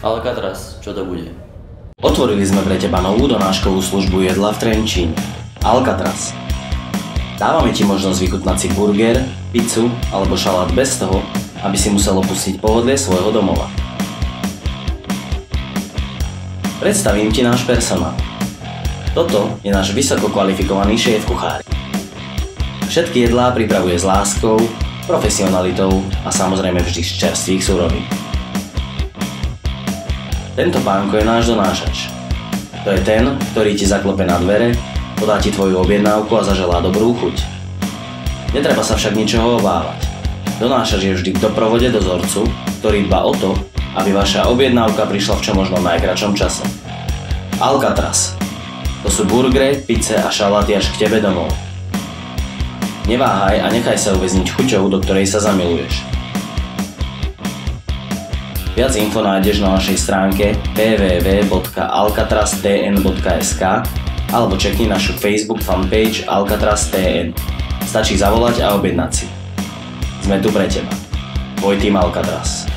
Alcatraz, čo to bude? Otvorili sme pre teba novú donáškovú službu jedla v Trenčíne. Alcatraz. Dávame ti možnosť vychutnať si burger, pizzu alebo šalát bez toho, aby si musel opustiť pohodlie svojho domova. Predstavím ti náš personál. Toto je náš vysoko kvalifikovaný šéf-kuchár. Všetky jedlá pripravuje s láskou, profesionalitou a samozrejme vždy z čerstvých surovín. Tento pánko je náš donášač. To je ten, ktorý ti zaklope na dvere, podá ti tvoju objednávku a zaželá dobrú chuť. Netreba sa však ničoho obávať. Donášač je vždy v doprovode dozorcu, ktorý dbá o to, aby vaša objednávka prišla v čo možno najkratšom čase. Alcatraz. To sú burgery, pizze a šaláty až k tebe domov. Neváhaj a nechaj sa uväzniť chuťou, do ktorej sa zamiluješ. Viac info nájdeš na našej stránke www.alcatraztn.sk alebo čekni našu Facebook fanpage Alcatraz.tn. Stačí zavolať a objednať si. Sme tu pre teba. Tvoj tým Alcatraz.